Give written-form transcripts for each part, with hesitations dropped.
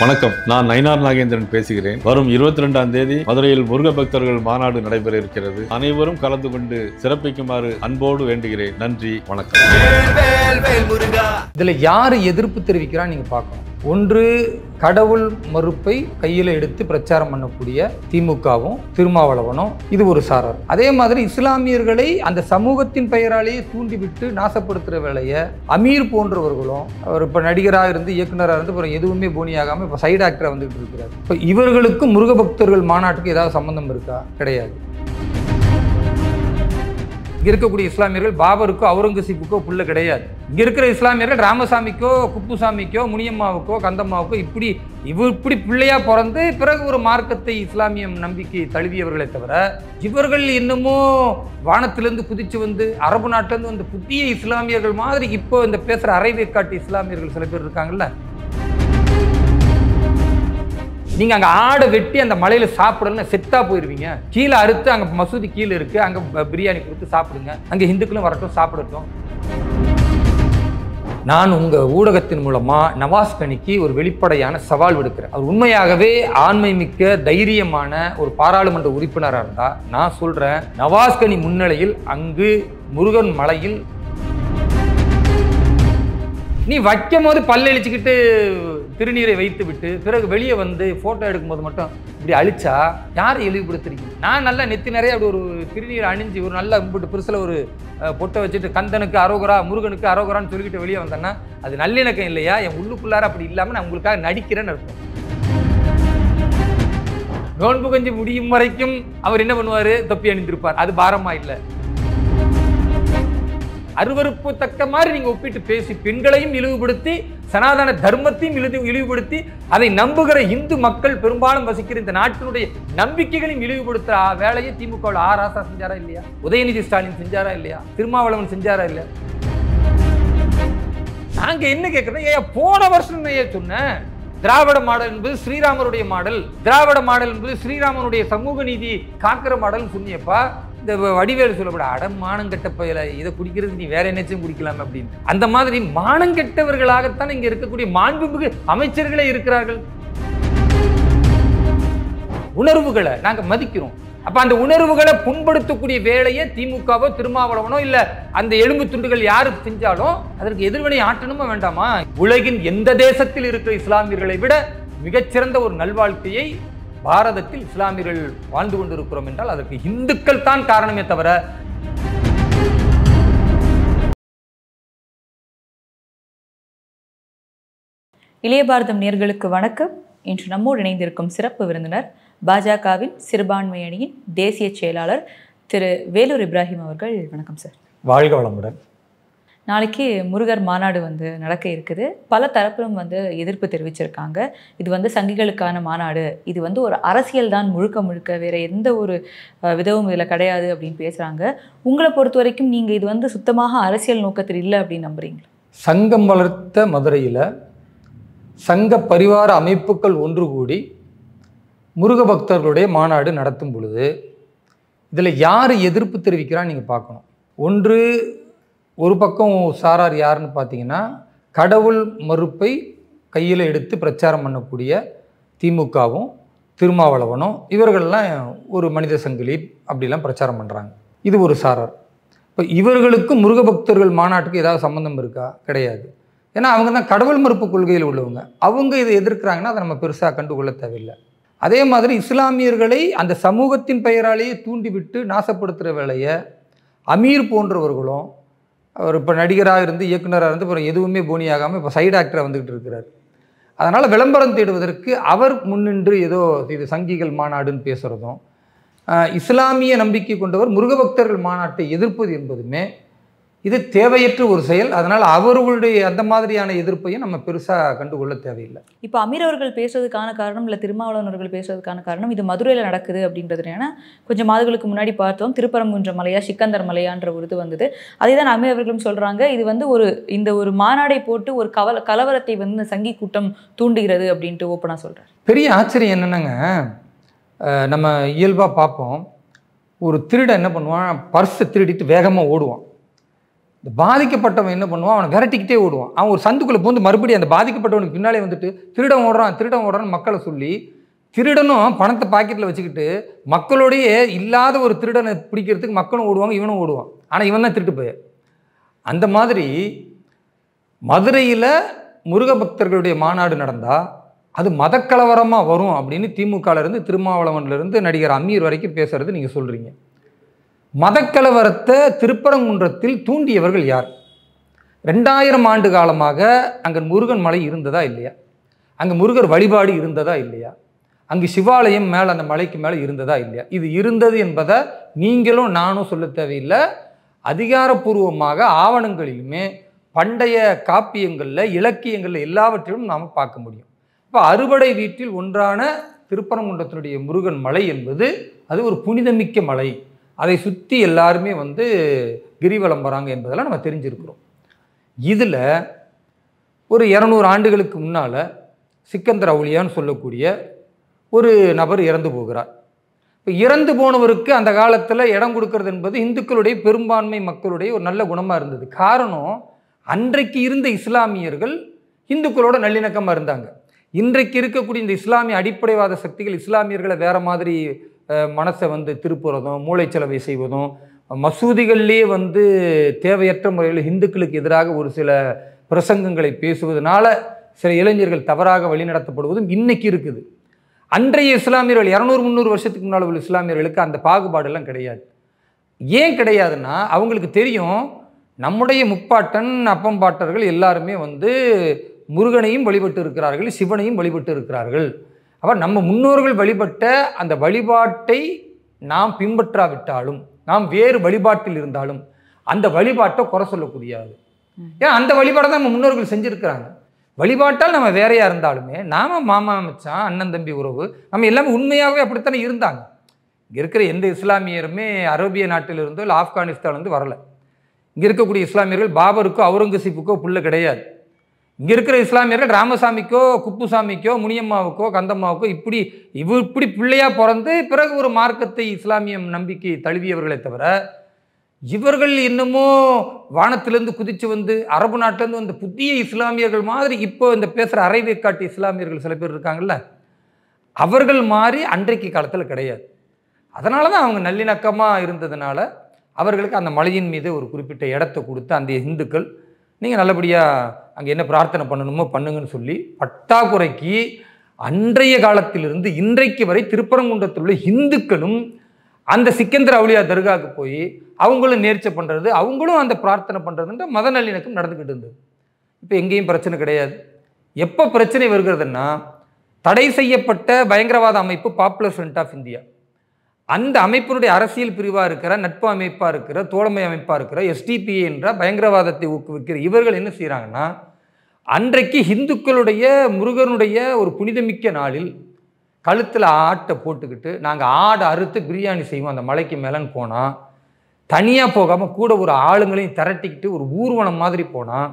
வணக்கம், நான் நயினார் நாகேந்திரன் பேசுகிறேன். வரும் 22ஆம் தேதி மதுரையில் முருக பக்தர்கள் மாநாடு நடைபெற இருக்கிறது. அனைவரும் கலந்து கொண்டு சிறப்பிக்குமாறு அன்போடு வேண்டுகிறேன். நன்றி, வணக்கம். இதுல யாரு எதிர்ப்பு தெரிவிக்கிறா நீங்க பார்க்கணும். ஒன்று, கடவுள் மறுப்பை கையில் எடுத்து பிரச்சாரம் பண்ணக்கூடிய திமுகவும் திருமாவளவனும் இது ஒரு சாரார். அதே மாதிரி இஸ்லாமியர்களை அந்த சமூகத்தின் பெயராலேயே தூண்டிவிட்டு நாசப்படுத்துற வேலையை அமீர் போன்றவர்களும், அவர் இப்ப நடிகராக இருந்து இயக்குனராக இருந்து அப்புறம் எதுவுமே போனியாகாம இப்ப சைடு ஆக்டரா வந்துட்டு இருக்கிறார். இப்ப இவர்களுக்கும் முருக பக்தர்கள் மாநாட்டுக்கு ஏதாவது சம்பந்தம் இருக்கா? கிடையாது. இங்க இருக்கக்கூடிய இஸ்லாமியர்கள் பாபருக்கோ அவுரங்கசீப்புக்கோ புள்ள கிடையாது. இங்க இருக்கிற இஸ்லாமியர்கள் ராமசாமிக்கோ குப்புசாமிக்கோ முனியம்மாவுக்கோ கந்தம்மாவுக்கோ இப்படி பிள்ளையா பிறந்து பிறகு ஒரு மார்க்கத்தை இஸ்லாமியம் நம்பிக்கை தழுவியவர்களை தவிர இவர்கள் இன்னமும் வானத்திலிருந்து குதிச்சு வந்து அரபு நாட்டிலிருந்து வந்து புதிய இஸ்லாமியர்கள் மாதிரி இப்போ இந்த பேசுற அரைவேக்காட்டு இஸ்லாமியர்கள் சில பேர் இருக்காங்கல்ல. நீங்க அங்க ஆடை வெட்டி அந்த மலையில சாப்பிடலாம் செத்தா போயிருவீங்க. கீழே அறுத்து அங்க மசூதி கீழே இருக்கு, அங்க பிரியாணி கொடுத்து சாப்பிடுங்க. அங்க இந்துக்களும் வரட்டும், சாப்பிடட்டும். நான் உங்க ஊடகத்தின் மூலமா நவாஸ் கனிக்கு ஒரு வெளிப்படையான சவால் விடுக்கிறேன். அவர் உண்மையாகவே ஆண்மை மிக்க தைரியமான ஒரு பாராளுமன்ற உறுப்பினராக இருந்தா நான் சொல்றேன், நவாஸ் கனி முன்னிலையில் அங்கு முருகன் மலையில் நீ வைக்கும் போது பல்லழிச்சுக்கிட்டு திருநீரை வைத்து விட்டு பிறகு வெளியே வந்து போட்டோ எடுக்கும்போது மட்டும் இப்படி அழிச்சா யாரை இழிவுபடுத்துறீங்க? நான் நல்லா நெத்தி நிறைய அப்படி ஒரு திருநீரை அணிஞ்சு ஒரு நல்ல பெருசில் ஒரு பொட்டை வச்சுட்டு கந்தனுக்கு அரோகரா முருகனுக்கு அரோகரான்னு சொல்லிக்கிட்டு வெளியே வந்தேன்னா அது நல்லிணக்கம் இல்லையா? என் உள்ளுக்குள்ளார அப்படி இல்லாமல் நான் உங்களுக்காக நடிக்கிறேன்னு அர்த்தம். நோன்பு கஞ்சி முடியும் வரைக்கும் அவர் என்ன பண்ணுவார்? தொப்பி அணிந்திருப்பார். அது பாரமா இல்லை. அருவருப்பு தக்க மாதிரி நீங்க ஒப்பிட்டு பேசி பெண்களையும் இழிவுபடுத்தி சனாதன தர்மத்தையும் இழிவுபடுத்தி அதை நம்புகிற இந்து மக்கள் பெரும்பாலும் வசிக்கிற இந்த நாட்டினுடைய நம்பிக்கைகளையும் இழிவுபடுத்த வேலையை திமுக ராசா செஞ்சாரா இல்லையா? உதயநிதி ஸ்டாலின் செஞ்சாரா இல்லையா? திருமாவளவன் செஞ்சாரா இல்லையா? நாங்க என்ன கேட்கிறோம், ஏன் போன வருஷம் சொன்னேன் திராவிட மாடல் என்பது ஸ்ரீராமருடைய மாடல், திராவிட மாடல் என்பது ஸ்ரீராமனுடைய சமூக நீதி காக்கிற மாடல் சொன்னியப்பா. இந்த வடிவேலு சொல்லப்பட மானங்கெட்ட பயில இதை குடிக்கிறதுக்கு நீ வேற என்னச்சும் குடிக்கலாம் அப்படின்னு. அந்த மாதிரி மானங்கெட்டவர்களாகத்தான் இங்க இருக்கக்கூடிய மாண்புமிகு அமைச்சர்களே இருக்கிறார்கள். உணர்வுகளை நாங்க மதிக்கிறோம். அப்ப அந்த உணர்வுகளை புண்படுத்தக்கூடிய வேலையை திமுகவோ திருமாவளவனோ இல்ல அந்த எலும்பு துண்டுகள் யாரு செஞ்சாலும் அதற்கு எதிர்வினை ஆற்றணுமா வேண்டாமா? உலகின் எந்த தேசத்தில் இருக்கிற இஸ்லாமியர்களை விட மிகச்சிறந்த ஒரு நல்வாழ்க்கையை பாரதத்தில் இஸ்லாமியர்கள் வாழ்ந்து கொண்டிருக்கிறோம் என்றால் அதற்கு இந்துக்கள் தான் காரணமே தவிர இளைய பாரதம் நேயர்களுக்கு வணக்கம். இன்று நம்மோடு இணைந்திருக்கும் சிறப்பு விருந்தினர் பாஜகவின் சிறுபான்மை அணியின் தேசிய செயலாளர் திரு வேலூர் இப்ராஹிம் அவர்கள். வணக்கம் சார். வாழ்க வளமுடன். நாளைக்கு முருகர் மாநாடு நடக்க இருக்குது. பல தரப்பிலும் எதிர்ப்பு தெரிவிச்சிருக்காங்க. இது சங்கிகளுக்கான மாநாடு, இது ஒரு அரசியல் தான் முழுக்க முழுக்க, வேற எந்த ஒரு விதமும் இதில் கிடையாது அப்படின்னு பேசுகிறாங்க. உங்களை பொறுத்த வரைக்கும் நீங்கள் இது சுத்தமாக அரசியல் நோக்கத்தில் இல்லை அப்படின்னு நம்புறீங்களா? சங்கம் வளர்த்த மதுரையில் சங்க பரிவார அமைப்புகள் ஒன்று கூடி முருக பக்தர்களுடைய மாநாடு நடத்தும் பொழுது இதில் யார் எதிர்ப்பு தெரிவிக்கிறா நீங்கள் பார்க்கணும். ஒன்று, ஒரு பக்கம் சாரார் யாருன்னு பார்த்தீங்கன்னா கடவுள் மறுப்பை கையில் எடுத்து பிரச்சாரம் பண்ணக்கூடிய திமுகவும் திருமாவளவனும் இவர்கள்லாம் ஒரு மனித சங்கிலி அப்படிலாம் பிரச்சாரம் பண்ணுறாங்க. இது ஒரு சாரார். இப்போ இவர்களுக்கும் முருக பக்தர்கள் மாநாட்டுக்கு ஏதாவது சம்மந்தம் இருக்கா? கிடையாது. ஏன்னா அவங்க தான் கடவுள் மறுப்பு கொள்கையில் உள்ளவங்க. அவங்க இதை எதிர்க்கிறாங்கன்னா அதை நம்ம பெருசாக கண்டுகொள்ள தேவையில்லை. அதே மாதிரி இஸ்லாமியர்களை அந்த சமூகத்தின் பெயராலேயே தூண்டிவிட்டு நாசப்படுத்துகிற வேலையை அமீர் போன்றவர்களும், அவர் இப்போ நடிகராக இருந்து இயக்குனராக இருந்து அப்புறம் எதுவுமே போனியாகாமல் இப்போ சைடு ஆக்டராக வந்துக்கிட்டு இருக்கிறார். அதனால் விளம்பரம் தேடுவதற்கு அவர் முன்னின்று ஏதோ இது சங்கிகள் மாநாடுன்னு பேசுகிறதும், இஸ்லாமிய நம்பிக்கை கொண்டவர் முருக பக்தர்கள் மாநாட்டை எதிர்ப்பது என்பதுமே இது தேவையற்ற ஒரு செயல். அதனால் அவர்களுடைய அந்த மாதிரியான எதிர்ப்பையும் நம்ம பெருசாக கண்டுகொள்ள தேவையில்லை. இப்போ அமீர் அவர்கள் பேசுறதுக்கான காரணம் இல்லை திருமாவளவன் அவர்கள் பேசுறதுக்கான காரணம் இது மதுரையில் நடக்குது அப்படின்றது. ஏன்னா கொஞ்சம் மாதங்களுக்கு முன்னாடி பார்த்தோம் திருப்பரங்குன்ற மலையா சிக்கந்தர் மலையான்ற ஒரு இது வந்தது. அதே தான் அமீர் அவர்களும் சொல்கிறாங்க. இது இந்த ஒரு மாநாடை போட்டு ஒரு கலவரத்தை சங்கி கூட்டம் தூண்டுகிறது அப்படின்ட்டு ஓப்பனாக சொல்கிறார். பெரிய ஆச்சரியம் என்னென்னங்க, நம்ம இயல்பாக பார்ப்போம், ஒரு திருடன் என்ன பண்ணுவான், பர்ஸை திருடிட்டு வேகமாக ஓடுவான். இந்த பாதிக்கப்பட்டவன் என்ன பண்ணுவான், அவனை விரட்டிக்கிட்டே ஓடுவான். அவன் ஒரு சந்துக்குள்ளே போந்து மறுபடியும் அந்த பாதிக்கப்பட்டவனுக்கு பின்னாலே வந்துட்டு திருடன் ஓடுறான்னு மக்களை சொல்லி, திருடனும் பணத்தை பாக்கெட்டில் வச்சுக்கிட்டு மக்களோடையே இல்லாத ஒரு திருடனை பிடிக்கிறதுக்கு மக்களும் ஓடுவாங்க, இவனும் ஓடுவான். ஆனால் இவன் தான் திருட்டு போய். அந்த மாதிரி மதுரையில் முருக பக்தர்களுடைய மாநாடு நடந்தால் அது மதக்கலவரமாக வரும் அப்படின்னு திமுகலேருந்து திருமாவளவன்லேருந்து நடிகர் அமீர் வரைக்கும் பேசுறது நீங்கள் சொல்கிறீங்க. மதக்கலவரத்தை திருப்பரங்குன்றத்தில் தூண்டியவர்கள் யார்? 2000 ஆண்டு காலமாக அங்கே முருகன் மலை இருந்ததா இல்லையா? அங்கே முருகர் வழிபாடு இருந்ததா இல்லையா? அங்கு சிவாலயம் மேலே அந்த மலைக்கு மேலே இருந்ததா இல்லையா? இது இருந்தது என்பதை நீங்களும் நானும் சொல்ல தேவையில்லை. அதிகாரப்பூர்வமாக ஆவணங்களிலுமே பண்டைய காப்பியங்களில் இலக்கியங்களில் எல்லாவற்றிலும் நாம் பார்க்க முடியும். இப்போ அறுபடை வீட்டில் ஒன்றான திருப்பரங்குன்றத்தினுடைய முருகன் மலை என்பது அது ஒரு புனிதமிக்க மலை. அதை சுற்றி எல்லாருமே கிரிவலம் வராங்க என்பதெல்லாம் நம்ம தெரிஞ்சிருக்கிறோம். இதில் ஒரு 200 ஆண்டுகளுக்கு முன்னால் சிக்கந்தர் அவுலியான்னு சொல்லக்கூடிய ஒரு நபர் இறந்து போகிறார். இப்போ இறந்து போனவருக்கு அந்த காலத்தில் இடம் கொடுக்கறது என்பது இந்துக்களுடைய பெரும்பான்மை மக்களுடைய ஒரு நல்ல குணமாக இருந்தது. காரணம், அன்றைக்கு இருந்த இஸ்லாமியர்கள் இந்துக்களோட நல்லிணக்கமாக இருந்தாங்க. இன்றைக்கு இருக்கக்கூடிய இந்த இஸ்லாமிய அடிப்படைவாத சக்திகள் இஸ்லாமியர்களை வேறு மாதிரி மனசை திருப்புறதும் மூளைச்சலவை செய்வதும் மசூதிகள்லேயே தேவையற்ற முறையில் இந்துக்களுக்கு எதிராக ஒரு சில பிரசங்கங்களை பேசுவதனால சில இளைஞர்கள் தவறாக வழிநடத்தப்படுவதும் இன்னைக்கு இருக்குது. அன்றைய இஸ்லாமியர்கள் 200-300 வருஷத்துக்கு முன்னால் உள்ள இஸ்லாமியர்களுக்கு அந்த பாகுபாடெல்லாம் கிடையாது. ஏன் கிடையாதுன்னா, அவங்களுக்கு தெரியும் நம்முடைய முப்பாட்டன் அப்பம்பாட்டர்கள் எல்லாருமே முருகனையும் வழிபட்டு இருக்கிறார்கள், சிவனையும் வழிபட்டு இருக்கிறார்கள். அப்போ நம்ம முன்னோர்கள் வழிபட்ட அந்த வழிபாட்டை நாம் பின்பற்றாவிட்டாலும், நாம் வேறு வழிபாட்டில் இருந்தாலும் அந்த வழிபாட்டை குறை சொல்லக்கூடியது. ஏன்னா அந்த வழிபாட்டை தான் நம்ம முன்னோர்கள் செஞ்சுருக்கிறாங்க. வழிபாட்டால் நம்ம வேறையாக இருந்தாலுமே நாம் மாமா மச்சான் அண்ணன் தம்பி உறவு நம்ம எல்லாமே உண்மையாகவே அப்படித்தானே இருந்தாங்க. இங்கே இருக்கிற எந்த இஸ்லாமியருமே அரேபிய நாட்டிலிருந்தோ இல்லை ஆப்கானிஸ்தான்லேருந்து வரலை. இங்கே இருக்கக்கூடிய இஸ்லாமியர்கள் பாபருக்கோ அவுரங்கசீப்புக்கோ புள்ள கிடையாது. இங்கே இருக்கிற இஸ்லாமியர்கள் ராமசாமிக்கோ குப்புசாமிக்கோ முனியம்மாவுக்கோ கந்தம்மாவுக்கோ இப்படி பிள்ளையாக பிறந்து பிறகு ஒரு மார்க்கத்தை இஸ்லாமியம் நம்பிக்கை தழுவியவர்களை தவிர இவர்கள் இன்னமோ வானத்திலேருந்து குதித்து அரபு நாட்டிலேருந்து புதிய இஸ்லாமியர்கள் மாதிரி இப்போ இந்த பேசுகிற அரைவேக்காட்டு இஸ்லாமியர்கள் சில பேர் இருக்காங்கல்ல, அவர்கள் மாதிரி அன்றைக்கு காலத்தில் கிடையாது. அதனால தான் அவங்க நல்லிணக்கமாக இருந்ததுனால அவர்களுக்கு அந்த மலையின் மீது ஒரு குறிப்பிட்ட இடத்தை கொடுத்து அந்த இந்துக்கள் நீங்கள் நல்லபடியாக அங்கே என்ன பிரார்த்தனை பண்ணணுமோ பண்ணுங்கன்னு சொல்லி பட்டாக்குறைக்கு அன்றைய காலத்திலிருந்து இன்றைக்கு வரை திருப்பரங்குன்றத்தில் உள்ள இந்துக்களும் அந்த சிக்கந்தர் அவுலியா தர்காவுக்கு போய் அவங்களும் நேர்ச்சை பண்ணுறது, அவங்களும் அந்த பிரார்த்தனை பண்ணுறதுன்ற மத நல்லிணக்கம் நடந்துக்கிட்டு இருந்தது. இப்போ எங்கேயும் பிரச்சனை கிடையாது. எப்போ பிரச்சனை வருகிறதுன்னா, தடை செய்யப்பட்ட பயங்கரவாத அமைப்பு பாப்புலர் ஃப்ரண்ட் ஆஃப் இந்தியா, அந்த அமைப்பினுடைய அரசியல் பிரிவாக இருக்கிற, நட்பு அமைப்பாக இருக்கிற, தோழமை அமைப்பாக இருக்கிற எஸ்டிபிஐ என்ற பயங்கரவாதத்தை ஊக்குவிக்கிற இவர்கள் என்ன செய்கிறாங்கன்னா, அன்றைக்கு இந்துக்களுடைய முருகனுடைய ஒரு புனிதமிக்க நாளில் கழுத்தில் ஆட்டை போட்டுக்கிட்டு நாங்கள் ஆடை அறுத்து பிரியாணி செய்வோம் அந்த மலைக்கு மேலேன்னு போனால், தனியாக போகாமல் கூட ஒரு ஆளுங்களையும் திரட்டிக்கிட்டு ஒரு ஊர்வலம் மாதிரி போனால்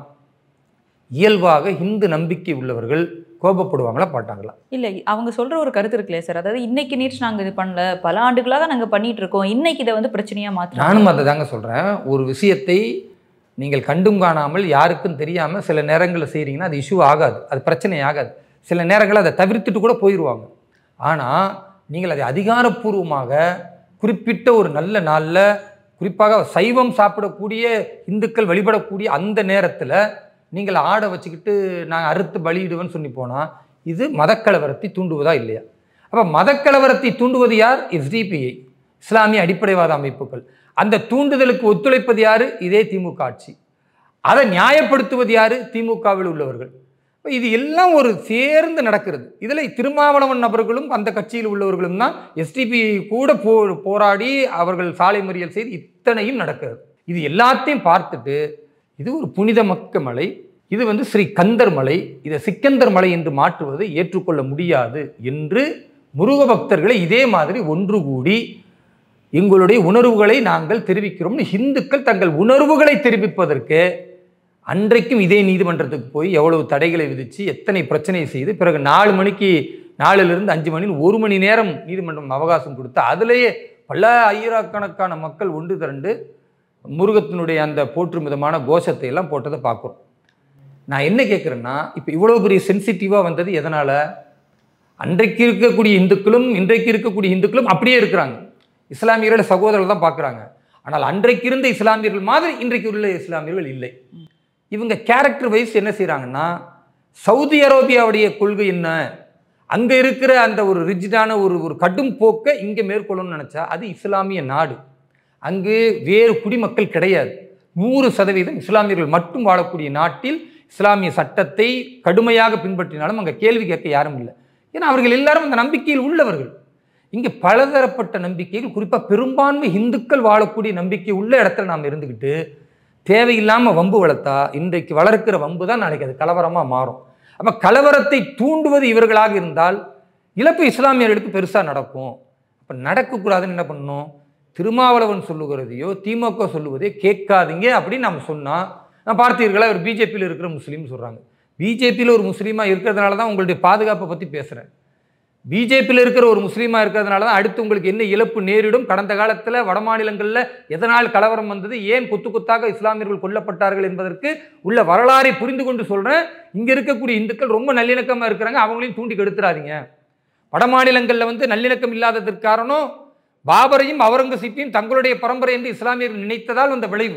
இயல்பாக இந்து நம்பிக்கை உள்ளவர்கள் கோபப்படுவாங்களா பாட்டாங்களா? இல்லை, அவங்க சொல்கிற ஒரு கருத்து இருக்குல்லையே சார், அதாவது இன்னைக்கு நேற்று நாங்கள் இது பண்ணல, பல ஆண்டுகளாக நாங்கள் பண்ணிகிட்டு இருக்கோம், இன்னைக்கு இதை பிரச்சனையாக மாற்ற. நானும் அதை தாங்க சொல்கிறேன். ஒரு விஷயத்தை நீங்கள் கண்டும் காணாமல் யாருக்கும் தெரியாமல் சில நேரங்களில் செய்கிறீங்கன்னா அது இஷ்யூ ஆகாது, அது பிரச்சனை ஆகாது. சில நேரங்களில் அதை தவிர்த்துட்டு கூட போயிடுவாங்க. ஆனால் நீங்கள் அதை அதிகாரப்பூர்வமாக குறிப்பிட்ட ஒரு நல்ல நாளில், குறிப்பாக சைவம் சாப்பிடக்கூடிய இந்துக்கள் வழிபடக்கூடிய அந்த நேரத்தில் நீங்கள் ஆடை வச்சுக்கிட்டு நாங்கள் அறுத்து பலியிடுவேன்னு சொல்லி போனால் இது மதக்கலவரத்தை தூண்டுவதா இல்லையா? அப்போ மதக்கலவரத்தை தூண்டுவது யார்? எஸ்டிபிஐ, இஸ்லாமிய அடிப்படைவாத அமைப்புகள். அந்த தூண்டுதலுக்கு ஒத்துழைப்பது யார்? இதே திமுக ஆட்சி. அதை நியாயப்படுத்துவது யார்? திமுகவில் உள்ளவர்கள். இது எல்லாம் ஒரு சேர்ந்து நடக்கிறது. இதில் திருமாவளவன் நபர்களும் அந்த கட்சியில் உள்ளவர்களும் தான் எஸ்டிபிஐ கூட போராடி அவர்கள் சாலை மறியல் செய்து இத்தனையும் நடக்கிறது. இது எல்லாத்தையும் பார்த்துட்டு இது ஒரு புனிதமிக்க மலை, இது ஸ்ரீ கந்தர் மலை, இதை சிக்கந்தர் மலை என்று மாற்றுவது ஏற்றுக்கொள்ள முடியாது என்று முருக பக்தர்களை இதே மாதிரி ஒன்று கூடி எங்களுடைய உணர்வுகளை நாங்கள் தெரிவிக்கிறோம்னு இந்துக்கள் தங்கள் உணர்வுகளை தெரிவிப்பதற்கு அன்றைக்கும் இதே நீதிமன்றத்துக்கு போய் எவ்வளவு தடைகளை விதித்து எத்தனை பிரச்சனையை செய்து பிறகு 4 மணிக்கு 4லிருந்து 5 மணி 1 மணி நேரம் நீதிமன்றம் அவகாசம் கொடுத்து அதிலேயே பல ஆயிரக்கணக்கான மக்கள் ஒன்று திரண்டு முருகத்தினுடைய அந்த போற்றும் விதமான கோஷத்தை எல்லாம் போட்டதை பார்க்குறோம். நான் என்ன கேட்குறேன்னா, இப்போ இவ்வளோ பெரிய சென்சிட்டிவாக வந்தது எதனால்? அன்றைக்கு இருக்கக்கூடிய இந்துக்களும் இன்றைக்கு இருக்கக்கூடிய இந்துக்களும் அப்படியே இருக்கிறாங்க. இஸ்லாமியர்களோட சகோதரர்கள் தான் பார்க்குறாங்க. ஆனால் அன்றைக்கு இருந்த இஸ்லாமியர்கள் மாதிரி இன்றைக்கு உள்ள இஸ்லாமியர்கள் இல்லை. இவங்க கேரக்டர் வைஸ் என்ன செய்கிறாங்கன்னா, சவுதி அரேபியாவுடைய கொள்கை என்ன, அங்கே இருக்கிற அந்த ஒரு ரிஜிடான ஒரு கடும் போக்கை இங்கே மேற்கொள்ளணும்னு நினச்சா அது இஸ்லாமிய நாடு. அங்கு வேறு குடிமக்கள் கிடையாது. 100% இஸ்லாமியர்கள் மட்டும் வாழக்கூடிய நாட்டில் இஸ்லாமிய சட்டத்தை கடுமையாக பின்பற்றினாலும் அங்கே கேள்வி கேட்க யாரும் இல்லை. ஏன்னா அவர்கள் எல்லாரும் அந்த நம்பிக்கையில் உள்ளவர்கள். இங்கே பலதரப்பட்ட நம்பிக்கைகள், குறிப்பாக பெரும்பான்மை இந்துக்கள் வாழக்கூடிய நம்பிக்கை உள்ள இடத்துல நாம் இருந்துக்கிட்டு தேவையில்லாமல் வம்பு வளர்த்தா இன்றைக்கு வளர்க்கிற வம்பு தான் நாளைக்கு அது கலவரமாக மாறும். அப்போ கலவரத்தை தூண்டுவது இவர்களாக இருந்தால் இழப்பு இஸ்லாமியர்களுக்கு பெருசாக நடக்கும். அப்போ நடக்கக்கூடாதுன்னு என்ன பண்ணணும்? திருமாவளவன் சொல்லுகிறதையோ திமுக சொல்லுவதே கேட்காதீங்க அப்படின்னு நம்ம சொன்னால், நான் பார்த்தீர்களா ஒரு பிஜேபியில் இருக்கிற முஸ்லீம் சொல்கிறாங்க. பிஜேபியில் ஒரு முஸ்லீமாக இருக்கிறதுனால தான் உங்களுடைய பாதுகாப்பை பற்றி பேசுகிறேன். பிஜேபியில் இருக்கிற ஒரு முஸ்லீமாக இருக்கிறதுனால தான் அடுத்து உங்களுக்கு என்ன இழப்பு நேரிடும், கடந்த காலத்தில் வட மாநிலங்களில் எதனால் கலவரம் வந்தது, ஏன் கொத்து கொத்தாக இஸ்லாமியர்கள் கொல்லப்பட்டார்கள் என்பதற்கு உள்ள வரலாறை புரிந்து கொண்டு சொல்கிறேன். இங்கே இருக்கக்கூடிய இந்துக்கள் ரொம்ப நல்லிணக்கமாக இருக்கிறாங்க, அவங்களையும் தூண்டி கெடுத்துறாதீங்க. வட மாநிலங்களில் நல்லிணக்கம் இல்லாததற்கு காரணம் பாபரையும் அவுரங்கசீப்பையும் தங்களுடைய பரம்பரை என்று இஸ்லாமியர்கள் நினைத்ததால் வந்த விளைவு.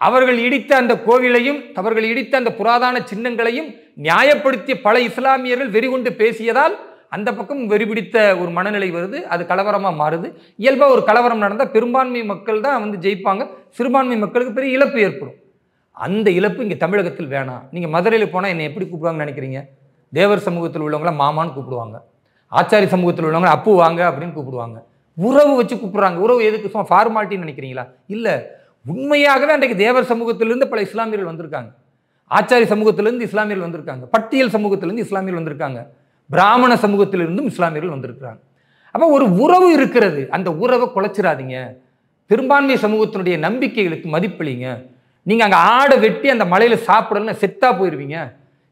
அவர்கள் இடித்த அந்த கோவிலையும் அவர்கள் இடித்த அந்த புராதன சின்னங்களையும் நியாயப்படுத்திய பல இஸ்லாமியர்கள் வெறிகொண்டு பேசியதால் அந்த பக்கம் வெறிபிடித்த ஒரு மனநிலை வருது. அது கலவரமாக மாறுது. இயல்பாக ஒரு கலவரம் நடந்தால் பெரும்பான்மை மக்கள் தான் ஜெயிப்பாங்க, சிறுபான்மை மக்களுக்கு பெரிய இழப்பு ஏற்படும். அந்த இழப்பு இங்கே தமிழகத்தில் வேணாம். நீங்கள் மதுரையில் போனால் என்னை எப்படி கூப்பிடுவாங்கன்னு நினைக்கிறீங்க? தேவர் சமூகத்தில் உள்ளவங்களாம் மாமான்னு கூப்பிடுவாங்க, ஆச்சாரி சமூகத்தில் உள்ளவங்க அப்பு வாங்க அப்படின்னு கூப்பிடுவாங்க. உறவு வச்சு கூப்பிடுறாங்க. உறவு எதுக்கு? சும்மா ஃபார்மாலிட்டின்னு நினைக்கிறீங்களா? இல்லை, உண்மையாகவே அன்றைக்கு தேவர் சமூகத்திலிருந்து பல இஸ்லாமியர்கள் வந்திருக்காங்க, ஆச்சாரி சமூகத்திலிருந்து இஸ்லாமியர்கள் வந்திருக்காங்க, பட்டியல் சமூகத்திலிருந்து இஸ்லாமியர்கள் வந்திருக்காங்க, பிராமண சமூகத்திலிருந்தும் இஸ்லாமியர்கள் வந்திருக்கிறாங்க. அப்போ ஒரு உறவு இருக்கிறது. அந்த உறவை குலைச்சிடாதீங்க. பெரும்பான்மை சமூகத்தினுடைய நம்பிக்கைகளுக்கு மதிப்பளிங்க. நீங்கள் அங்கே ஆடை வெட்டி அந்த மலையில் சாப்பிடணும்னு செத்தா போயிடுவீங்க.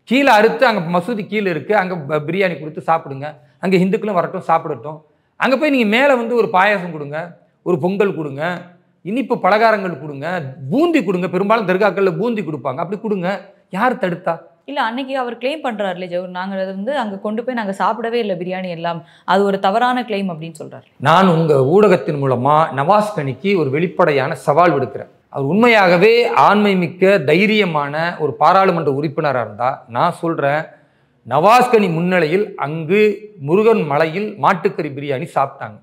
கீழே அறுத்து அங்கே மசூதி கீழே இருக்குது, அங்கே பிரியாணி கொடுத்து சாப்பிடுங்க. அங்கே இந்துக்களும் வரட்டும், சாப்பிடட்டும். அங்கே போய் நீங்கள் மேலே ஒரு பாயாசம் கொடுங்க, ஒரு பொங்கல் கொடுங்க, இனிப்பு பலகாரங்கள் கொடுங்க, பூந்தி கொடுங்க. பெரும்பாலும் தர்காக்களில் பூந்தி கொடுப்பாங்க, அப்படி கொடுங்க. யார் தடுத்தா? இல்லை, அன்னைக்கு அவர் கிளைம் பண்ணுறாருலே ஜவுர், நாங்கள் அங்கே கொண்டு போய் நாங்கள் சாப்பிடவே இல்லை பிரியாணி எல்லாம், அது ஒரு தவறான கிளைம் அப்படின்னு சொல்கிறார். நான் உங்கள் ஊடகத்தின் மூலமாக நவாஸ் கனிக்கு ஒரு வெளிப்படையான சவால் விடுக்கிறேன். அவர் உண்மையாகவே ஆண்மை மிக்க தைரியமான ஒரு பாராளுமன்ற உறுப்பினராக இருந்தால் நான் சொல்கிறேன், நவாஸ் கனி முன்னிலையில் அங்கு முருகன் மலையில் மாட்டுக்கறி பிரியாணி சாப்பிட்டாங்க.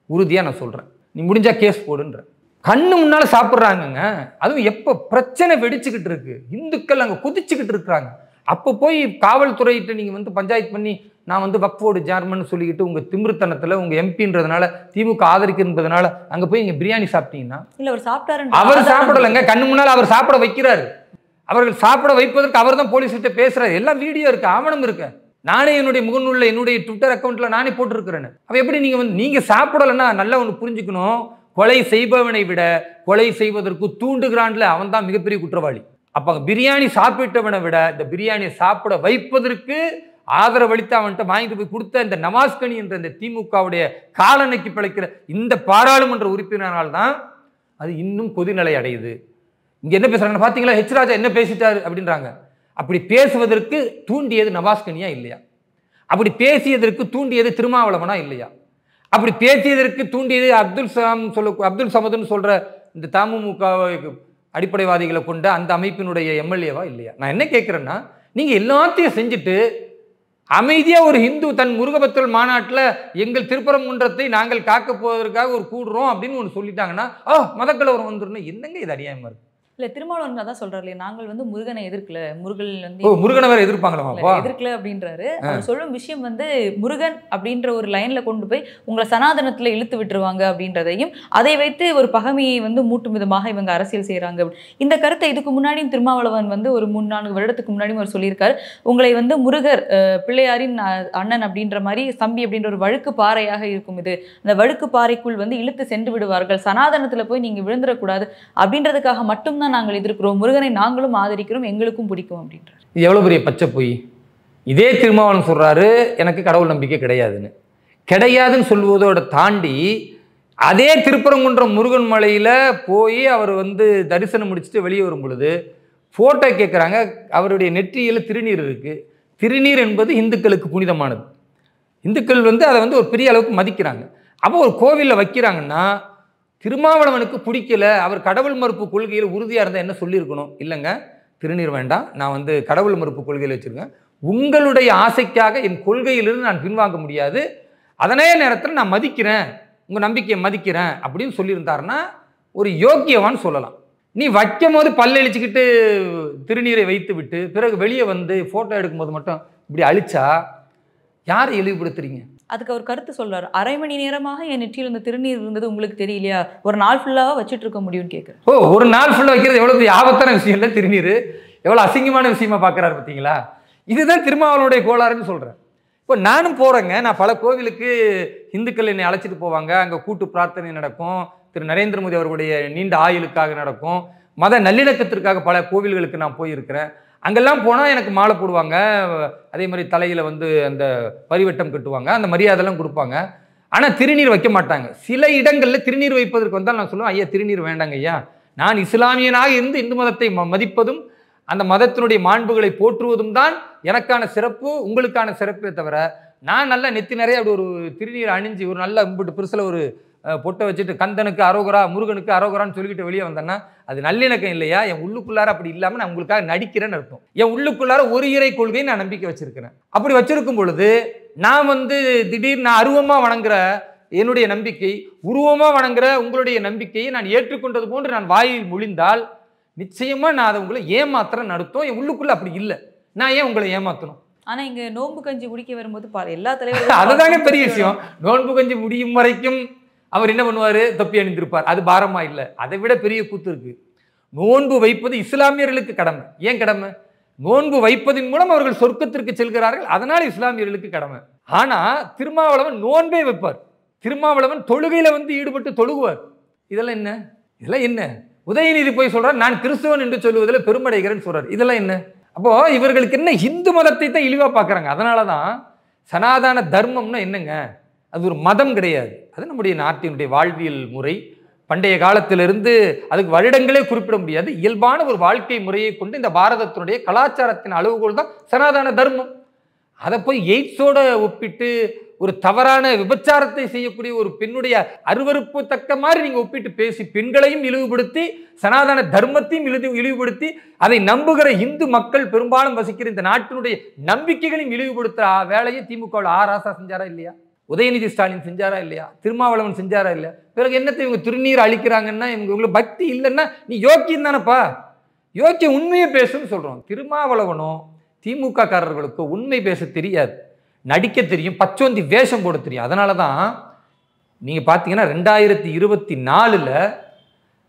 உறுதியாக நான் சொல்கிறேன். நீ முடிஞ்சா கேஸ் போடுன்ற. கண்ணு முன்னால் சாப்பிட்றாங்கங்க. அதுவும் எப்போ பிரச்சனை வெடிச்சுக்கிட்டு இருக்கு, இந்துக்கள் அங்கே குதிச்சுக்கிட்டு இருக்கிறாங்க, அப்போ போய் காவல்துறையிட்ட நீங்கள் பஞ்சாயத்து பண்ணி நான் வக்ஃபோர்டு ஜார்மன் சொல்லிக்கிட்டு உங்கள் திமிருத்தனத்தில் உங்கள் எம்பின்றதுனால திமுக ஆதரிக்கிறதுனால அங்கே போய் இங்கே பிரியாணி சாப்பிட்டீங்கன்னா, இல்லை அவர் சாப்பிட்டாரு, அவர் சாப்பிடலைங்க, கண்ணு முன்னால் அவர் சாப்பிட வைக்கிறாரு. அவர்கள் சாப்பிட வைப்பதற்கு அவர் தான் போலீஸ்கிட்ட பேசுறாரு. எல்லாம் வீடியோ இருக்கு, ஆவணம் இருக்கு. நானே என்னுடைய முகநூல்ல என்னுடைய ட்விட்டர் அக்கௌண்ட்ல நானே போட்டிருக்கிறேன். அப்ப எப்படி நீங்க சாப்பிடலைன்னா நல்லா ஒன்று புரிஞ்சுக்கணும். கொலை செய்பவனை விட கொலை செய்வதற்கு தூண்டுகிறான்ல அவன் தான் மிகப்பெரிய குற்றவாளி. அப்ப பிரியாணி சாப்பிட்டவனை விட இந்த பிரியாணியை சாப்பிட வைப்பதற்கு ஆதரவளித்து அவன்கிட்ட வாங்கிட்டு போய் கொடுத்த இந்த நவாஸ் கனி என்ற இந்த திமுகவுடைய காலனைக்கு பிழைக்கிற இந்த பாராளுமன்ற உறுப்பினரால் தான் அது இன்னும் கொதிநிலை அடையுது. இங்க என்ன பேசுறாங்க பாத்தீங்களா? ஹெச் ராஜா என்ன பேசிட்டாரு அப்படின்றாங்க. அப்படி பேசுவதற்கு தூண்டியது நவாஸ் கனியா இல்லையா? அப்படி பேசியதற்கு தூண்டியது திருமாவளவனா இல்லையா? அப்படி பேசியதற்கு தூண்டியது அப்துல் சமதுன்னு சொல்ற இந்த தமுமுக அடிப்படைவாதிகளை கொண்ட அந்த அமைப்பினுடைய எம்எல்ஏவா இல்லையா? நான் என்ன கேட்கிறேன்னா, நீங்க எல்லாத்தையும் செஞ்சுட்டு அமைதியா ஒரு இந்து தன் முருகபக்தர்கள் மாநாட்டில் எங்கள் திருப்பரங்குன்றத்தை நாங்கள் காக்க போவதற்காக ஒரு கூடுறோம் அப்படின்னு ஒன்று சொல்லிட்டாங்கன்னா மதக்கலவரம் வந்துடணும். என்னங்க இது அநியாயமா இருக்கு? இல்ல, திருமாவளவன் தான் சொல்றாரு இல்லையா, நாங்கள் முருகனை எதிர்க்கல, முருகன் முருகனை வேற எதிர்ப்பாங்களா? எதிர்க்கல அப்படின்றாரு. அவர் சொல்லும் விஷயம் முருகன் அப்படின்ற ஒரு லைன்ல கொண்டு போய் உங்களை சனாதனத்துல இழுத்து விட்டுருவாங்க அப்படின்றதையும் அதை வைத்து ஒரு பகைமையை மூட்டும் விதமாக இவங்க அரசியல் செய்யறாங்க. இந்த கருத்தை இதுக்கு முன்னாடியும் திருமாவளவன் ஒரு 3-4 வருடத்துக்கு முன்னாடியும் அவர் சொல்லியிருக்காரு. உங்களை முருகர் பிள்ளையாரின் அண்ணன் அப்படின்ற மாதிரி தம்பி அப்படின்ற ஒரு வழுக்கு பாறையாக இருக்கும், இது அந்த வழுக்கு பாறைக்குள் இழுத்து சென்று விடுவார்கள், சனாதனத்துல போய் நீங்க விழுந்துடக்கூடாது அப்படின்றதுக்காக மட்டும்தான் நாங்கள் எதிர்க்கிறோம், முருகனை நாங்களும் ஆதரிக்கிறோம், எங்களுக்கும் பிடிக்கும் அப்படின்றார். இது எவ்வளவு பெரிய பச்சை பொய்! இதே திருமாவளவன் சொல்றாரு எனக்கு கடவுள் நம்பிக்கை கிடையாதுன்னு. கிடையாதுன்னு சொல்வதோட தாண்டி அதே திருப்பரங்குன்றம் முருகன் மலையில் போய் அவர் வந்து தரிசனம் முடிச்சுட்டு வெளியே வரும் பொழுது ஃபோட்டோ கேட்குறாங்க. அவருடைய நெற்றியில் திருநீர் இருக்குது. திருநீர் என்பது இந்துக்களுக்கு புனிதமானது. இந்துக்கள் வந்து அதை வந்து ஒரு பெரிய அளவுக்கு மதிக்கிறாங்க. அப்போ ஒரு கோவிலில் வைக்கிறாங்கன்னா திருமாவளவனுக்கு பிடிக்கல, அவர் கடவுள் மறுப்பு கொள்கையில் உறுதியாக இருந்தால் என்ன சொல்லியிருக்கணும்? இல்லைங்க, திருநீர் வேண்டாம், நான் வந்து கடவுள் மறுப்பு கொள்கையில் வச்சுருக்கேன், உங்களுடைய ஆசைக்காக என் கொள்கையிலிருந்து நான் பின்வாங்க முடியாது, அதனே நேரத்தில் நான் மதிக்கிறேன், உங்கள் நம்பிக்கையை மதிக்கிறேன் அப்படின்னு சொல்லியிருந்தாருன்னா ஒரு யோக்கியவான்னு சொல்லலாம். நீ வைக்கும் போது பல்லழிச்சுக்கிட்டு திருநீரை வைத்து விட்டு பிறகு வெளியே வந்து ஃபோட்டோ எடுக்கும்போது மட்டும் இப்படி அழிச்சா யாரை இழிவுபடுத்துறீங்க? அதுக்கு அவர் கருத்து சொல்றாரு. 1/2 மணி நேரமாக என் நெற்றியில் இந்த திருநீர் இருந்தது உங்களுக்கு தெரியலையா? ஒரு நாள் ஃபுல்லாக வச்சுட்டு இருக்க முடியும்னு கேட்குறேன். ஓ, ஒரு நாள் ஃபுல்லாக வைக்கிறது எவ்வளோ பெரிய ஆபத்தான விஷயம் இல்லை? திருநீர் எவ்வளோ அசிங்கமான விஷயமா பார்க்குறாரு பார்த்தீங்களா? இதுதான் திருமாவளவனுடைய கோளாறுன்னு சொல்கிறேன். இப்போ நானும் போகிறேங்க, நான் பல கோவிலுக்கு இந்துக்கள் என்னை அழைச்சிட்டு போவாங்க, அங்கே கூட்டு பிரார்த்தனை நடக்கும், திரு நரேந்திர மோடி அவர்களுடைய நீண்ட ஆயுளுக்காக நடக்கும், மத நல்லிணக்கத்திற்காக பல கோவில்களுக்கு நான் போயிருக்கிறேன். அங்கெல்லாம் போனால் எனக்கு மாலை போடுவாங்க, அதே மாதிரி தலையில் வந்து அந்த பரிவட்டம் கட்டுவாங்க, அந்த மரியாதைலாம் கொடுப்பாங்க. ஆனால் திருநீர் வைக்க மாட்டாங்க. சில இடங்களில் திருநீர் வைப்பதற்கு வந்தால் நான் சொல்லுவேன், ஐயா திருநீர் வேண்டாங்க ஐயா, நான் இஸ்லாமியனாக இருந்து இந்து மதத்தை மதிப்பதும் அந்த மதத்தினுடைய மாண்புகளை போற்றுவதும் தான் எனக்கான சிறப்பு, உங்களுக்கான சிறப்பே தவிர நான் நல்லா நெத்தி நிறைய அப்படி ஒரு திருநீர் அணிஞ்சு ஒரு நல்ல இம்பிட்டு பெருசில் ஒரு பொட்டை வச்சுட்டு கந்தனுக்கு அரோகரா முருகனுக்கு அரோகரான்னு சொல்லிக்கிட்டு வெளியே வந்தேன்னா அது நல்லிணக்கம் இல்லையா? என் உள்ளுக்குள்ளார அப்படி இல்லாமல் நான் உங்களுக்காக நடிக்கிறேன்னு அர்த்தம். என் உள்ளுக்குள்ளார ஒரு இறை கொள்கையை நான் நம்பிக்கை வச்சிருக்கிறேன். அப்படி வச்சிருக்கும் பொழுது நான் வந்து திடீர்னு நான் அருவமாக வணங்குற என்னுடைய நம்பிக்கை, உருவமாக வணங்குற உங்களுடைய நம்பிக்கையை நான் ஏற்றுக்கொண்டது போன்று நான் வாயில் மொழிந்தால் நிச்சயமா நான் அதை உங்களை ஏமாத்திர நடத்தும். என் உள்ளுக்குள்ள அப்படி இல்லை, நான் ஏன் உங்களை ஏமாத்தணும்? ஆனா இங்க நோன்பு கஞ்சி குடிக்க வரும்போது எல்லா தலைவரும் அதுதாங்க பெரிய விஷயம். நோன்பு கஞ்சி முடியும் வரைக்கும் அவர் என்ன பண்ணுவார்? தொப்பி அணிந்திருப்பார். அது பாரமா இல்லை. அதை விட பெரிய கூத்து இருக்கு. நோன்பு வைப்பது இஸ்லாமியர்களுக்கு கடமை. ஏன் கடமை? நோன்பு வைப்பதின் மூலம் அவர்கள் சொர்க்கத்திற்கு செல்கிறார்கள், அதனால் இஸ்லாமியர்களுக்கு கடமை. ஆனா திருமாவளவன் நோன்பே வைப்பார். திருமாவளவன் தொழுகையில வந்து ஈடுபட்டு தொழுகுவார். இதெல்லாம் என்ன? இதெல்லாம் என்ன? உதயநிதி போய் சொல்றார், நான் கிறிஸ்துவன் என்று சொல்லுவதில் பெருமடைகிறேன்னு சொல்றார். இதெல்லாம் என்ன? அப்போ இவர்களுக்கு என்ன இந்து மதத்தை தான் இழிவா பார்க்குறாங்க. அதனாலதான் சனாதன தர்மம்னா என்னங்க? அது ஒரு மதம் கிடையாது, அது நம்முடைய நாட்டினுடைய வாழ்வியல் முறை. பண்டைய காலத்திலிருந்து அதுக்கு வருடங்களே குறிப்பிட முடியாது, இயல்பான ஒரு வாழ்க்கை முறையை கொண்டு இந்த பாரதத்தினுடைய கலாச்சாரத்தின் அளவுகோல் தான் சனாதன தர்மம். அதை போய் எய்ட்ஸோட ஒப்பிட்டு ஒரு தவறான விபச்சாரத்தை செய்யக்கூடிய ஒரு பெண்ணுடைய அருவருப்பு தக்க மாதிரி நீங்க ஒப்பிட்டு பேசி பெண்களையும் இழிவுபடுத்தி சனாதன தர்மத்தையும் இழிவுபடுத்தி அதை நம்புகிற இந்து மக்கள் பெரும்பாலும் வசிக்கிற இந்த நாட்டினுடைய நம்பிக்கைகளையும் இழிவுபடுத்துற வேலையை திமுக ஆராசா செஞ்சாரா இல்லையா? உதயநிதி ஸ்டாலின் செஞ்சாரா இல்லையா? திருமாவளவன் செஞ்சாரா இல்லையா? பிறகு என்னத்தை இவங்க திருநீர் அழிக்கிறாங்கன்னா இவங்களுக்கு பக்தி இல்லைன்னா நீ யோக்கியம் தானப்பா, யோக்கியம் உண்மையை பேசுன்னு சொல்றோம். திருமாவளவனும் திமுக காரர்களுக்கு உண்மை பேச தெரியாது, நடிக்க தெரியும், பச்சோந்தி வேஷம் போட தெரியும். அதனால தான் நீங்கள் பார்த்தீங்கன்னா 2024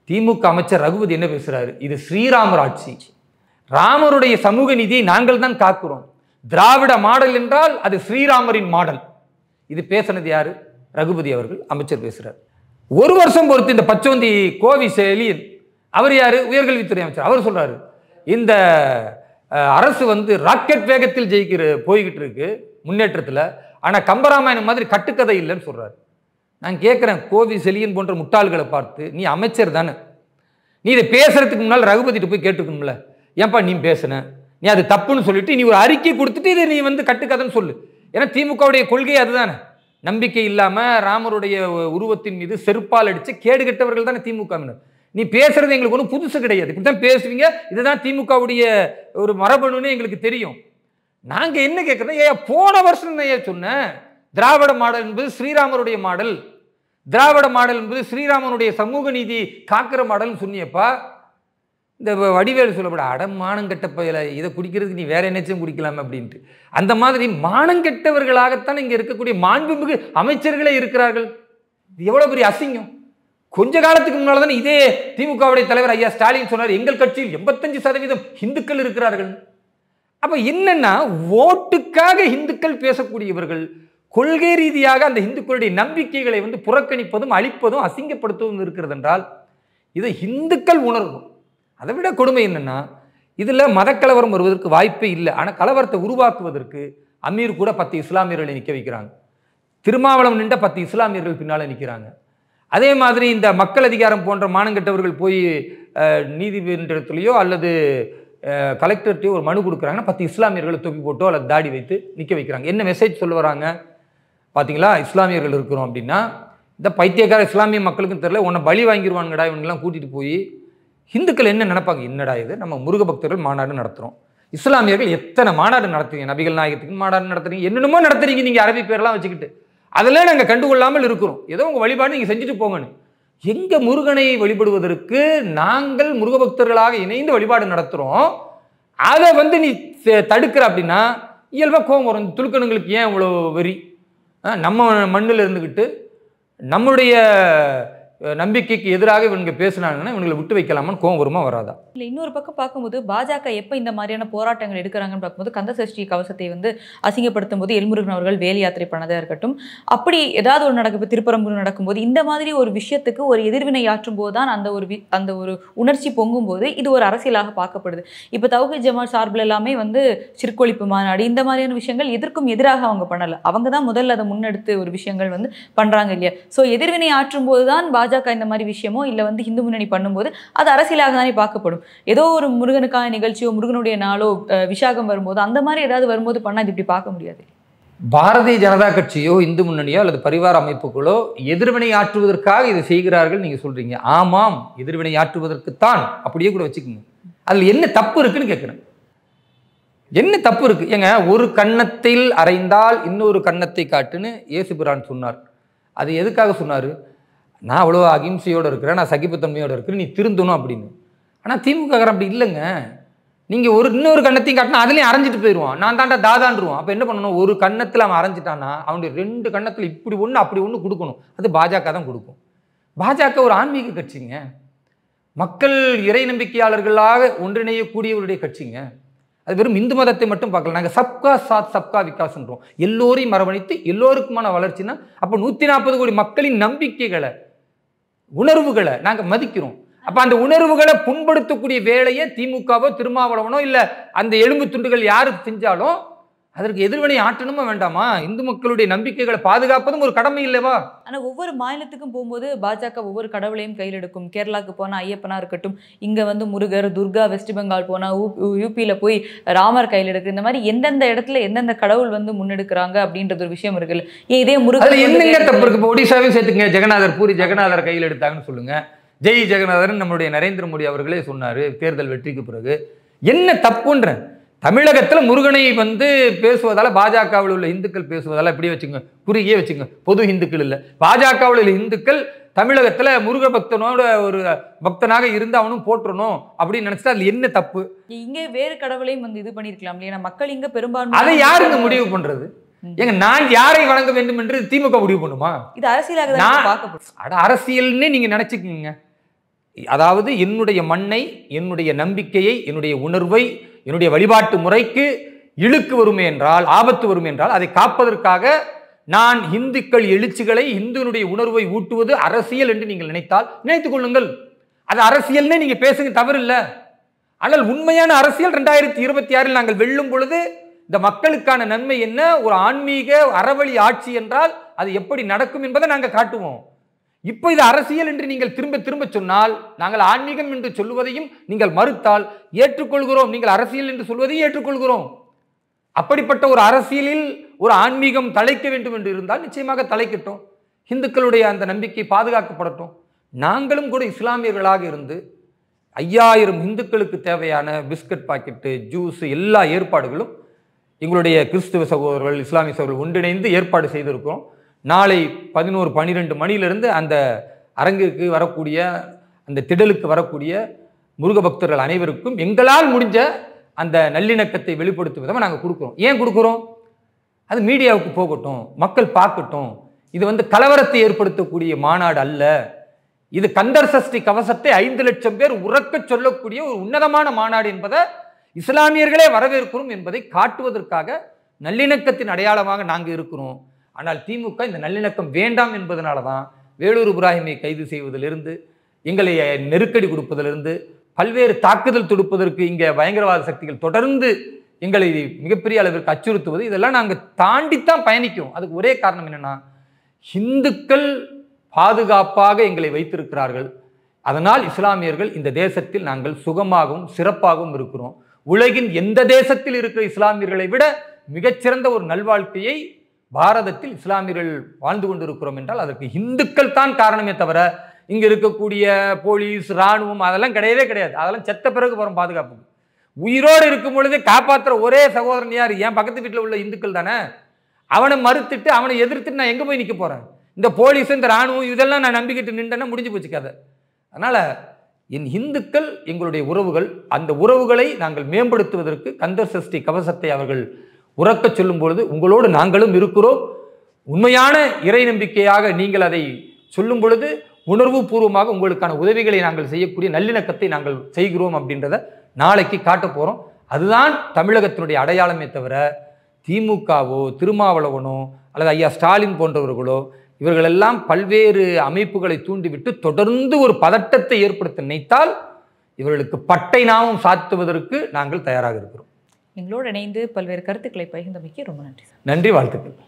திமுக அமைச்சர் ரகுபதி என்ன பேசுகிறாரு? இது ஸ்ரீராமர் ஆட்சி, ராமருடைய சமூக நீதியை நாங்கள் தான் காக்கிறோம், திராவிட மாடல் என்றால் அது ஸ்ரீராமரின் மாடல். இது பேசினது யாரு? ரகுபதி அவர்கள் அமைச்சர் பேசுகிறார். ஒரு வருஷம் பொறுத்து இந்த பச்சோந்தி கோவி செலியன் அவர் யாரு? உயர்கல்வித்துறை அமைச்சர். அவர் சொல்றாரு இந்த அரசு வந்து ராக்கெட் வேகத்தில் போய்கிட்டு இருக்கு முன்னேற்றத்தில், ஆனால் கம்பராமாயணம் மாதிரி கட்டுக்கதை இல்லைன்னு சொல்றாரு. நான் கேட்குறேன், கோவி செலியன் போன்ற முட்டாள்களை பார்த்து, நீ அமைச்சர் தானே, நீ இதை பேசுறதுக்கு முன்னால் ரகுபதிட்டு போய் கேட்டுக்கணும்ல, ஏன்பா நீ பேசுன, நீ அது தப்புன்னு சொல்லிட்டு நீ ஒரு அறிக்கை கொடுத்துட்டு இதை நீ வந்து கட்டுக்கதைன்னு சொல்லு. ஏன்னா திமுகவுடைய கொள்கை அதுதானே, நம்பிக்கை இல்லாமல் ராமருடைய உருவத்தின் மீது செருப்பால் அடித்து கேடு கெட்டவர்கள் தானே திமுகவினர். நீ பேசுறது எங்களுக்கு ஒன்றும் புதுசு கிடையாது, இப்படிதான் பேசுவீங்க, இதுதான் திமுகவுடைய ஒரு மரபணுன்னு எங்களுக்கு தெரியும். நாங்க என்ன கேட்கறோம், ஏன் போன வருஷம் ஏன் சொன்னேன் திராவிட மாடல் என்பது ஸ்ரீராமருடைய மாடல், திராவிட மாடல் என்பது ஸ்ரீராமனுடைய சமூக நீதி காக்கிற மாடல்னு சொன்னியப்பா. இந்த வடிவேலு சொல்லப்பட அடமானங்கெட்ட பயில இதை குடிக்கிறதுக்கு நீ வேற என்னச்சும் குடிக்கலாமே அப்படின்ட்டு, அந்த மாதிரி மானங்கெட்டவர்களாகத்தான் இங்கே இருக்கக்கூடிய மாண்புமிகு அமைச்சர்களே இருக்கிறார்கள். இது எவ்வளோ பெரிய அசிங்கம். கொஞ்ச காலத்துக்கு முன்னால் தானே இதே திமுகவுடைய தலைவர் ஐயா ஸ்டாலின் சொன்னார், எங்கள் கட்சியில் 85% இந்துக்கள் இருக்கிறார்கள். அப்போ என்னன்னா, ஓட்டுக்காக இந்துக்கள் பேசக்கூடியவர்கள் கொள்கை ரீதியாக அந்த இந்துக்களுடைய நம்பிக்கைகளை வந்து புறக்கணிப்பதும் அழிப்பதும் அசிங்கப்படுத்துவதும் இருக்கிறது என்றால் இதை இந்துக்கள் உணர்வும். அதை விட கொடுமை என்னன்னா, இதில் மதக்கலவரம் வருவதற்கு வாய்ப்பே இல்லை. ஆனால் கலவரத்தை உருவாக்குவதற்கு அமீர் கூட 10 இஸ்லாமியர்களை நிற்க வைக்கிறாங்க, திருமாவளவன் நின்ற 10 இஸ்லாமியர்கள் பின்னால் நிற்கிறாங்க. அதே மாதிரி இந்த மக்கள் அதிகாரம் போன்ற மானங்கெட்டவர்கள் போய் நீதிமன்றத்திலேயோ அல்லது கலெக்டர்கிட்டையோ ஒரு மனு கொடுக்குறாங்கன்னா 10 இஸ்லாமியர்களை தூக்கி போட்டோ அல்லது தாடி வைத்து நிற்க வைக்கிறாங்க. என்ன மெசேஜ் சொல்ல வராங்க பார்த்தீங்களா? இஸ்லாமியர்கள் இருக்கிறோம் அப்படின்னா இந்த பைத்தியக்கார இஸ்லாமிய மக்களுக்கும் தெரியல, உன்னை பலி வாங்கிடுவானுங்கடா இவங்கெல்லாம் கூட்டிகிட்டு போய். ஹிந்துக்கள் என்ன நினைப்பாங்க? என்னடா இது, நம்ம முருக பக்தர்கள் மாநாடு நடத்துகிறோம், இஸ்லாமியர்கள் எத்தனை மாநாடு நடத்துறீங்க, நபிகள் நாயகத்துக்கு மாநாடு நடத்துறீங்க, என்னென்னமோ நடத்துறீங்க நீங்கள் அரபி பேரெல்லாம் வச்சுக்கிட்டு, அதெல்லாம் நாங்கள் கண்டுகொள்ளாமல் இருக்கிறோம், ஏதோ உங்கள் வழிபாடு நீங்கள் செஞ்சுட்டு போங்கன்னு. எங்க முருகனை வழிபடுவதற்கு நாங்கள் முருக பக்தர்களாக இணைந்து வழிபாடு நடத்துகிறோம், அதை நீ தடுக்கிற அப்படின்னா இயல்பாக கோபம் வரும். துலுக்கணுங்களுக்கு ஏன் இவ்வளோ வெறி? நம்ம மண்ணில் இருந்துக்கிட்டு நம்முடைய நம்பிக்கைக்கு எதிராக இவங்க பேசினாங்கன்னா இவங்களை விட்டு வைக்கலாமான்னு கோவம் வருமா வராதா? இல்லை, இன்னொரு பக்கம் பார்க்கும்போது பாஜக எப்போ இந்த மாதிரியான போராட்டங்கள் எடுக்கிறாங்கன்னு பார்க்கும்போது கந்தசஷ்டி கவசத்தை அசிங்கப்படுத்தும் போது எல்முருகன் அவர்கள் வேல் யாத்திரை பண்ணதாக இருக்கட்டும், அப்படி ஏதாவது ஒரு நடக்கும், திருப்பரம்பூர் நடக்கும்போது இந்த மாதிரி ஒரு விஷயத்துக்கு ஒரு எதிர்வினை ஆற்றும் போது தான் அந்த ஒரு உணர்ச்சி பொங்கும் போது இது ஒரு அரசியலாக பார்க்கப்படுது. இப்போ தௌஹீத் ஜமாத் சார்பில் எல்லாமே சிற்கொழிப்பு மாநாடு இந்த மாதிரியான விஷயங்கள் எதற்கும் எதிராக அவங்க பண்ணலை, அவங்க தான் முதல்ல அதை முன்னெடுத்து ஒரு விஷயங்கள் பண்ணுறாங்க இல்லையா? ஸோ எதிர்வினை ஆற்றும் போது தான் பாஜக இந்த மாதிரி விஷயமோ இல்லை இந்து முன்னணி பண்ணும்போது அது அரசியலாக தானே பார்க்கப்படும். ஏதோ ஒரு முருகனுக்கான நிகழ்ச்சியோ முருகனுடைய நாளோ விஷாகம் வரும்போது அந்த மாதிரி ஏதாவது வரும்போது பண்ணால் இது இப்படி பார்க்க முடியாது. பாரதிய ஜனதா கட்சியோ இந்து முன்னணியோ அல்லது பரிவார அமைப்புகளோ எதிர்வினை ஆற்றுவதற்காக இதை செய்கிறார்கள் நீங்க சொல்றீங்க. ஆமாம், எதிர்வினை ஆற்றுவதற்குத்தான், அப்படியே கூட வச்சுக்கோங்க. அதுல என்ன தப்பு இருக்குன்னு கேட்கிறேன். என்ன தப்பு இருக்கு? ஏங்க, ஒரு கன்னத்தில் அறைந்தால் இன்னொரு கன்னத்தை காட்டுன்னு இயேசு பிரான் சொன்னார். அது எதுக்காக சொன்னார்? நான் அவ்வளோ அகிம்சையோடு இருக்கிறேன், நான் சகிப்புத்தன்மையோடு இருக்கிறேன், நீ திருந்தணும் அப்படின்னு. ஆனால் திமுக அப்படி இல்லைங்க. நீங்கள் இன்னொரு கன்னத்தையும் காட்டினா அதுலேயும் அரைஞ்சிட்டு போயிடுவான், நான் தாண்டா தாதான்ருவான். அப்போ என்ன பண்ணணும்? ஒரு கன்னத்தில் அவன் அரைஞ்சிட்டான்னா அவனுடைய 2 கன்னத்தில் இப்படி ஒன்று அப்படி ஒன்று கொடுக்கணும். அது பாஜக தான் கொடுக்கும். பாஜக ஒரு ஆன்மீக கட்சிங்க, மக்கள் இறை நம்பிக்கையாளர்களாக ஒன்றிணையக்கூடியவருடைய கட்சிங்க. அது வெறும் இந்து மதத்தை மட்டும் பார்க்கல, நாங்கள் சப்கா சாத் சப்கா விகாஸ்ன்றோம். எல்லோரையும் அரவணைத்து எல்லோருக்குமான வளர்ச்சின்னா அப்போ 140 கோடி மக்களின் நம்பிக்கைகளை உணர்வுகளை நாங்கள் மதிக்கிறோம். அப்போ அந்த உணர்வுகளை புண்படுத்தக்கூடிய வேலையை திமுகவோ திருமாவளவனோ இல்லை அந்த எலும்பு துண்டுகள் யாரு செஞ்சாலும் அதற்கு எதிர்வினை ஆற்றணுமா வேண்டாமா? இந்து மக்களுடைய நம்பிக்கைகளை பாதுகாப்பதும் ஒரு கடமை இல்லைவா? ஆனால் ஒவ்வொரு மாநிலத்துக்கும் போகும்போது பாஜக ஒவ்வொரு கடவுளையும் கையில் எடுக்கும். கேரளாவுக்கு போனால் ஐயப்பனா இருக்கட்டும், இங்கே முருகர், துர்கா, வெஸ்ட் பெங்கால் போனால் யூபியில் போய் ராமர் கையில் எடுக்கு. இந்த மாதிரி எந்தெந்த இடத்துல எந்தெந்த கடவுள் முன்னெடுக்கிறாங்க அப்படின்றது ஒரு விஷயம் இருக்குல்ல. இதே முருகர் என்னங்க தப்பு இருக்கு? இப்போ ஒடிசாவையும் சேர்த்துங்க, ஜெகநாதர், பூரி ஜெகநாதர் கையில் எடுத்தாங்கன்னு சொல்லுங்க. ஜெய் ஜெகநாதர் நம்முடைய நரேந்திர மோடி அவர்களே சொன்னார் தேர்தல் வெற்றிக்கு பிறகு. என்ன தப்புன்ற? தமிழகத்தில் முருகனை பேசுவதால் பாஜகவில் உள்ள இந்துக்கள் பேசுவதால் இப்படி வச்சுங்க, குறுகியே வச்சுங்க, பொது இந்துக்கள் இல்லை, பாஜகவில் உள்ள இந்துக்கள் தமிழகத்தில் முருக பக்தனோட ஒரு பக்தனாக இருந்து அவனும் போற்றணும் அப்படின்னு நினைச்சிட்டு அதுல என்ன தப்பு? இங்கே வேறு கடவுளையும் இது பண்ணிருக்கலாம் இல்லையா? மக்கள் இங்க பெரும்பான்மை அதை யாருங்க முடிவு பண்றது? ஏங்க, நான் யாரை வணங்க வேண்டும் என்று திமுக முடிவு பண்ணுமா? இது அரசியலாக அரசியல்னு நீங்க நினைச்சுக்கீங்க. அதாவது என்னுடைய மண்ணை, என்னுடைய நம்பிக்கையை, என்னுடைய உணர்வை, என்னுடைய வழிபாட்டு முறைக்கு இழுக்கு வருமே என்றால், ஆபத்து வருமே என்றால் அதை காப்பதற்காக நான் இந்துக்கள் எழுச்சிகளை, இந்துனுடைய உணர்வை ஊட்டுவது அரசியல் என்று நீங்கள் நினைத்தால் நினைத்துக் கொள்ளுங்கள். அது அரசியல்னே நீங்க பேசுங்க, தவறு இல்லை. ஆனால் உண்மையான அரசியல் 2026 நாங்கள் வெல்லும் பொழுது இந்த மக்களுக்கான நன்மை என்ன, ஒரு ஆன்மீக அறவழி ஆட்சி என்றால் அது எப்படி நடக்கும் என்பதை நாங்கள் காட்டுவோம். இப்போ இது அரசியல் என்று நீங்கள் திரும்ப திரும்ப சொன்னால், நாங்கள் ஆன்மீகம் என்று சொல்லுவதையும் நீங்கள் மறுத்தால் ஏற்றுக்கொள்கிறோம், நீங்கள் அரசியல் என்று சொல்வதையும் ஏற்றுக்கொள்கிறோம். அப்படிப்பட்ட ஒரு அரசியலில் ஒரு ஆன்மீகம் தலைக்க வேண்டும் என்று இருந்தால் நிச்சயமாக தலைக்கட்டும். இந்துக்களுடைய அந்த நம்பிக்கை பாதுகாக்கப்படட்டும். நாங்களும் கூட இஸ்லாமியர்களாக இருந்து 5000 இந்துக்களுக்கு தேவையான பிஸ்கட் பாக்கெட்டு, ஜூஸ், எல்லா ஏற்பாடுகளும் எங்களுடைய கிறிஸ்துவ சகோதரர்கள், இஸ்லாமிய சகோதரர்கள் ஒன்றிணைந்து ஏற்பாடு செய்திருக்கிறோம். நாளை 11-12 மணியிலிருந்து அந்த அரங்கிற்கு வரக்கூடிய, அந்த திடலுக்கு வரக்கூடிய முருக பக்தர்கள் அனைவருக்கும் எங்களால் முடிஞ்ச அந்த நல்லிணக்கத்தை வெளிப்படுத்தும் விதமாக நாங்கள் கொடுக்குறோம். ஏன் கொடுக்குறோம்? அது மீடியாவுக்கு போகட்டும், மக்கள் பார்க்கட்டும். இது கலவரத்தை ஏற்படுத்தக்கூடிய மாநாடு அல்ல. இது கந்தர் சஷ்டி கவசத்தை 5 லட்சம் பேர் உறக்க சொல்லக்கூடிய ஒரு உன்னதமான மாநாடு என்பதை இஸ்லாமியர்களே வரவேற்கிறோம் என்பதை காட்டுவதற்காக நல்லிணக்கத்தின் அடையாளமாக நாங்கள் இருக்கிறோம். ஆனால் திமுக இந்த நல்லிணக்கம் வேண்டாம் என்பதனால தான் வேலூர் இப்ராஹிமை கைது செய்வதிலிருந்து, எங்களை நெருக்கடி கொடுப்பதிலிருந்து, பல்வேறு தாக்குதல் தொடுப்பதற்கு இங்கே பயங்கரவாத சக்திகள் தொடர்ந்து எங்களை மிகப்பெரிய அளவிற்கு அச்சுறுத்துவது, இதெல்லாம் நாங்கள் தாண்டித்தான் பயணிக்கிறோம். அதுக்கு ஒரே காரணம் என்னன்னா, இந்துக்கள் பாதுகாப்பாக எங்களை வைத்திருக்கிறார்கள். அதனால் இஸ்லாமியர்கள் இந்த தேசத்தில் நாங்கள் சுகமாகவும் சிறப்பாகவும் இருக்கிறோம். உலகின் எந்த தேசத்தில் இருக்கிற இஸ்லாமியர்களை விட மிகச்சிறந்த ஒரு நல்வாழ்க்கையை பாரதத்தில் இஸ்லாமியர்கள் வாழ்ந்து கொண்டிருக்கிறோம் என்றால் அதற்கு இந்துக்கள் தான் காரணமே தவிர இங்க இருக்கக்கூடிய போலீஸ், இராணுவம் அதெல்லாம் கிடையவே கிடையாது. அதெல்லாம் செத்த பிறகு போறோம் பாதுகாப்பு. உயிரோடு இருக்கும் பொழுதே காப்பாற்றுற ஒரே சகோதரன் யார்? என் பக்கத்து வீட்டில் உள்ள இந்துக்கள் தானே. அவனை மறுத்துட்டு அவனை எதிர்த்துட்டு நான் எங்கே போய் நிற்க போகிறேன்? இந்த போலீஸ், இந்த இராணுவம் இதெல்லாம் நான் நம்பிக்கிட்டு நின்றேன்னா முடிஞ்சு போச்சு கதை. அதனால் என் இந்துக்கள் எங்களுடைய உறவுகள். அந்த உறவுகளை நாங்கள் மேம்படுத்துவதற்கு கந்தர் சஷ்டி கவசத்தை அவர்கள் உறக்க சொல்லும் பொழுது உங்களோடு நாங்களும் இருக்கிறோம். உண்மையான இறை நம்பிக்கையாக நீங்கள் அதை சொல்லும் பொழுது உணர்வு பூர்வமாக உங்களுக்கான உதவிகளை நாங்கள் செய்யக்கூடிய நல்லிணக்கத்தை நாங்கள் செய்கிறோம் அப்படின்றத நாளைக்கு காட்ட போகிறோம். அதுதான் தமிழகத்தினுடைய அடையாளமே தவிர திமுகவோ திருமாவளவனோ அல்லது ஐயா ஸ்டாலின் போன்றவர்களோ இவர்களெல்லாம் பல்வேறு அமைப்புகளை தூண்டிவிட்டு தொடர்ந்து ஒரு பதட்டத்தை ஏற்படுத்த நினைத்தால் இவர்களுக்கு பட்டை நாமம் சாத்துவதற்கு நாங்கள் தயாராக இருக்கிறோம். எங்களோடு இணைந்து பல்வேறு கருத்துக்களை பகிர்ந்தமைக்கு ரொம்ப நன்றி. நன்றி, வாழ்த்துக்கள்.